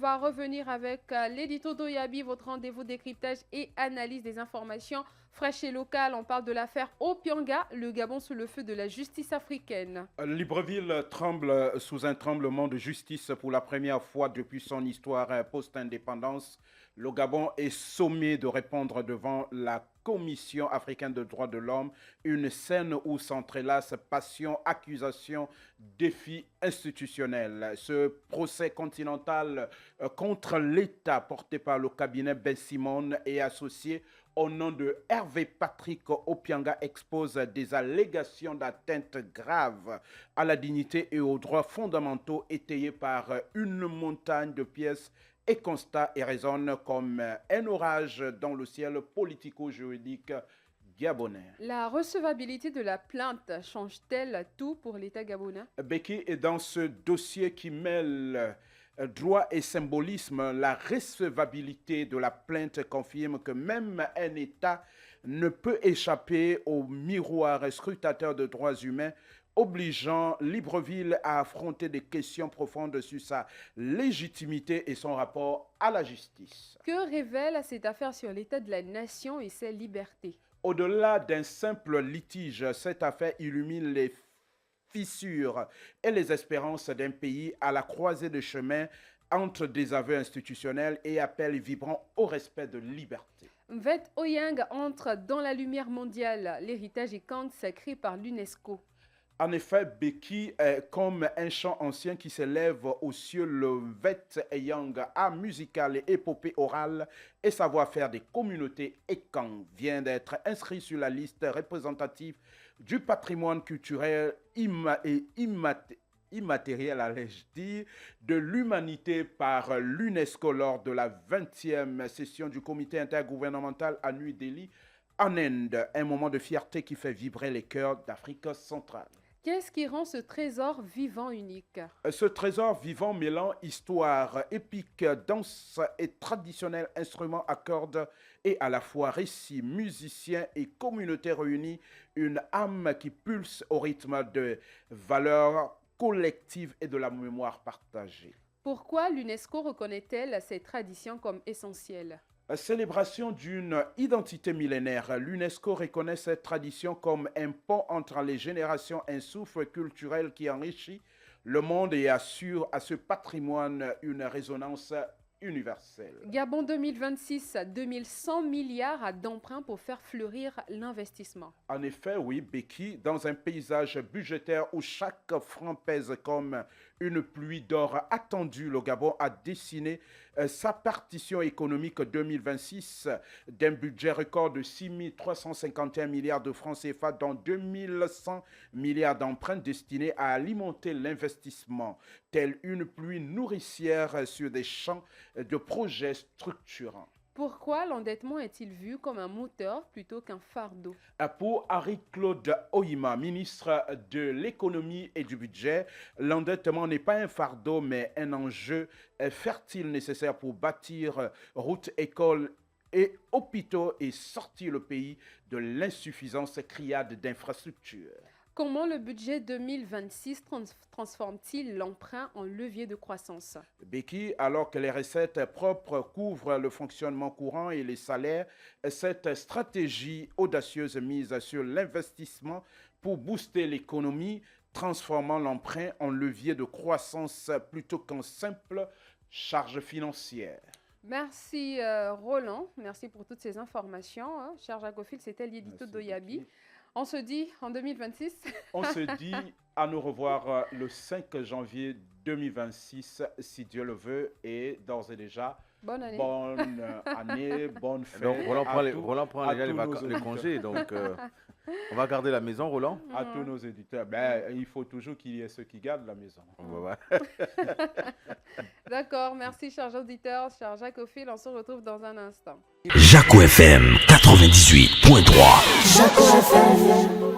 va revenir avec l'édito d'Oyabi, votre rendez-vous décryptage et analyse des informations fraîches et locales. On parle de l'affaire Opianga, le Gabon sous le feu de la justice africaine. Libreville tremble sous un tremblement de justice pour la première fois depuis son histoire post-indépendance. Le Gabon est sommé de répondre devant la Commission africaine des droits de l'homme, une scène où s'entrelacent passion, accusation, défis institutionnels. Ce procès continental contre l'État porté par le cabinet Ben Simon et associé au nom de Hervé Patrick Opianga expose des allégations d'atteinte grave à la dignité et aux droits fondamentaux étayés par une montagne de pièces et constat et résonne comme un orage dans le ciel politico-juridique gabonais. La recevabilité de la plainte change-t-elle tout pour l'État gabonais? Becky est dans ce dossier qui mêle droit et symbolisme. La recevabilité de la plainte confirme que même un État ne peut échapper au miroir scrutateur de droits humains, obligeant Libreville à affronter des questions profondes sur sa légitimité et son rapport à la justice. Que révèle cette affaire sur l'état de la nation et ses libertés? Au-delà d'un simple litige, cette affaire illumine les fissures et les espérances d'un pays à la croisée de chemin entre désaveux institutionnels et appels vibrants au respect de liberté. Mvet Oyang entre dans la lumière mondiale. L'héritage Ekang sacré par l'UNESCO. En effet, Becky est comme un chant ancien qui s'élève aux cieux. Le Mvet Eyang, art musical et épopée orale et savoir-faire des communautés Ekang vient d'être inscrit sur la liste représentative du patrimoine culturel immatériel, allais-je dire, de l'humanité par l'UNESCO lors de la 20e session du comité intergouvernemental à New Delhi, en Inde. Un moment de fierté qui fait vibrer les cœurs d'Afrique centrale. Qu'est-ce qui rend ce trésor vivant unique? Ce trésor vivant mêlant histoire, épique, danse et traditionnel instruments à cordes et à la fois récits, musiciens et communautés réunis, une âme qui pulse au rythme de valeurs collectives et de la mémoire partagée. Pourquoi l'UNESCO reconnaît-elle ces traditions comme essentielles? Célébration d'une identité millénaire, l'UNESCO reconnaît cette tradition comme un pont entre les générations, un souffle culturel qui enrichit le monde et assure à ce patrimoine une résonance universelle. Gabon 2026, 2100 milliards d'emprunts pour faire fleurir l'investissement. En effet, oui, Becky, dans un paysage budgétaire où chaque franc pèse comme une pluie d'or attendue, le Gabon a dessiné sa partition économique 2026 d'un budget record de 6 351 milliards de francs CFA, dont 2100 milliards d'emprunts destinés à alimenter l'investissement, telle une pluie nourricière sur des champs de projets structurants. Pourquoi l'endettement est-il vu comme un moteur plutôt qu'un fardeau? Pour Harry-Claude Oyima, ministre de l'économie et du budget, l'endettement n'est pas un fardeau mais un enjeu fertile nécessaire pour bâtir routes, écoles et hôpitaux et sortir le pays de l'insuffisance criarde d'infrastructures. Comment le budget 2026 transforme-t-il l'emprunt en levier de croissance? Becky, alors que les recettes propres couvrent le fonctionnement courant et les salaires, cette stratégie audacieuse mise sur l'investissement pour booster l'économie, transformant l'emprunt en levier de croissance plutôt qu'en simple charge financière. Merci Roland, merci pour toutes ces informations. Cher Jacofil, c'était l'édito d'Oyabi. On se dit en 2026. On se dit à nous revoir le 5 janvier 2026, si Dieu le veut, et d'ores et déjà, bonne année. Bonne année, bonne fête. Donc Roland prend déjà les congés, donc on va garder la maison, Roland. À tous nos éditeurs. Il faut toujours qu'il y ait ceux qui gardent la maison. D'accord, merci chers auditeurs, cher Jacofil, on se retrouve dans un instant. Jaco FM 98.3. Jaco FM.